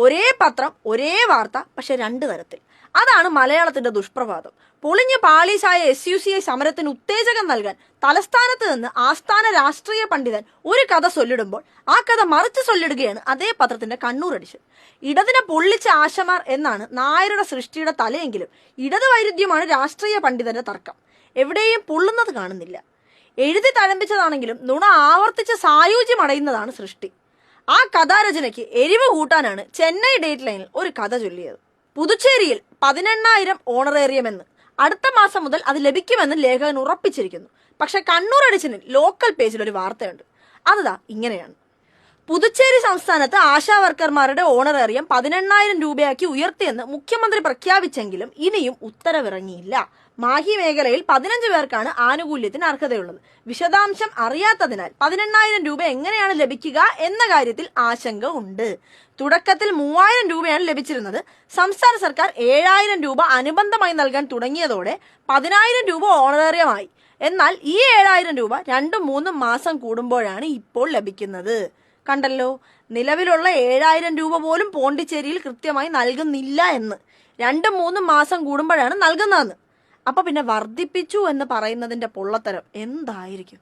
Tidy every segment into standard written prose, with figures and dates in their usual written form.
ഒരേ പത്രം, ഒരേ വാർത്ത, പക്ഷെ രണ്ട് തരത്തിൽ. അതാണ് മലയാളത്തിന്റെ ദുഷ്പ്രഭാതം. പൊളിഞ്ഞ പാളീസായ SUCI സമരത്തിന് ഉത്തേജകം നൽകാൻ തലസ്ഥാനത്ത് നിന്ന് ആസ്ഥാന രാഷ്ട്രീയ പണ്ഡിതൻ ഒരു കഥ ചൊല്ലിടുമ്പോൾ ആ കഥ മറിച്ച് ചൊല്ലിടുകയാണ് അതേ പത്രത്തിന്റെ കണ്ണൂർ എഡിഷൻ. ഇടതിനെ പൊള്ളിച്ച ആശമാർ എന്നാണ് നായരുടെ സൃഷ്ടിയുടെ തലയെങ്കിലും ഇടത് വൈരുദ്ധ്യമാണ് രാഷ്ട്രീയ പണ്ഡിതന്റെ തർക്കം. എവിടെയും പൊള്ളുന്നത് കാണുന്നില്ല. എഴുതി തഴമ്പിച്ചതാണെങ്കിലും നുണ ആവർത്തിച്ച് സായുജ്യമടയുന്നതാണ് സൃഷ്ടി. ആ കഥാരചനയ്ക്ക് എരിവ് കൂട്ടാനാണ് ചെന്നൈ ഡേറ്റ് ലൈനിൽ ഒരു കഥ ചൊല്ലിയത്. പുതുച്ചേരിയിൽ 18,000 ഓണറേറിയമെന്ന്, അടുത്ത മാസം മുതൽ അത് ലഭിക്കുമെന്ന് ലേഖകൻ ഉറപ്പിച്ചിരിക്കുന്നു. പക്ഷെ കണ്ണൂർ എഡിഷനിൽ ലോക്കൽ പേജിൽ ഒരു വാർത്തയുണ്ട്. അതാ ഇങ്ങനെയാണ്: പുതുച്ചേരി സംസ്ഥാനത്ത് ആശാ വർക്കർമാരുടെ ഓണറേറിയം 18,000 രൂപയാക്കി ഉയർത്തിയെന്ന് മുഖ്യമന്ത്രി പ്രഖ്യാപിച്ചെങ്കിലും ഇനിയും ഉത്തരവിറങ്ങിയില്ല. മാഹി മേഖലയിൽ 15 പേർക്കാണ് ആനുകൂല്യത്തിന് അർഹതയുള്ളത്. വിശദാംശം അറിയാത്തതിനാൽ 18,000 രൂപ എങ്ങനെയാണ് ലഭിക്കുക എന്ന കാര്യത്തിൽ ആശങ്ക ഉണ്ട്. തുടക്കത്തിൽ 3,000 രൂപയാണ് ലഭിച്ചിരുന്നത്. സംസ്ഥാന സർക്കാർ 7,000 രൂപ അനുബന്ധമായി നൽകാൻ തുടങ്ങിയതോടെ 10,000 രൂപ ഓണറേറിയമായി. എന്നാൽ ഈ 7,000 രൂപ 2-3 മാസം കൂടുമ്പോഴാണ് ഇപ്പോൾ ലഭിക്കുന്നത്. കണ്ടല്ലോ, നിലവിലുള്ള 7,000 രൂപ പോലും പോണ്ടിച്ചേരിയിൽ കൃത്യമായി നൽകുന്നില്ല എന്ന്. 2-3 മാസം കൂടുമ്പോഴാണ് നൽകുന്നതെന്ന്. അപ്പൊ പിന്നെ വർദ്ധിപ്പിച്ചു എന്ന് പറയുന്നതിന്റെ പൊള്ളത്തരം എന്തായിരിക്കും?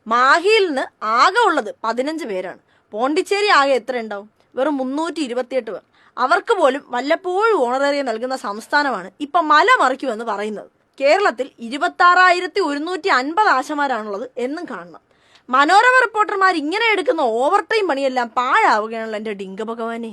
മാഹിയിൽ നിന്ന് ആകെ ഉള്ളത് 15 പേരാണ്. പോണ്ടിച്ചേരി ആകെ എത്ര ഉണ്ടാവും? വെറും 328 പേർ. അവർക്ക് പോലും വല്ലപ്പോഴും ഓണറേറിയം നൽകുന്ന സംസ്ഥാനമാണ് ഇപ്പൊ മല മറിക്കുമെന്ന് പറയുന്നത്. കേരളത്തിൽ 26,150 ആശമാരാണുള്ളത് എന്നും കാണണം. മനോരമ റിപ്പോർട്ടർമാർ ഇങ്ങനെ എടുക്കുന്ന ഓവർ ടൈം പണിയെല്ലാം പാഴാവുകയാണല്ലോ എന്റെ ഡിങ്ക ഭഗവാനെ.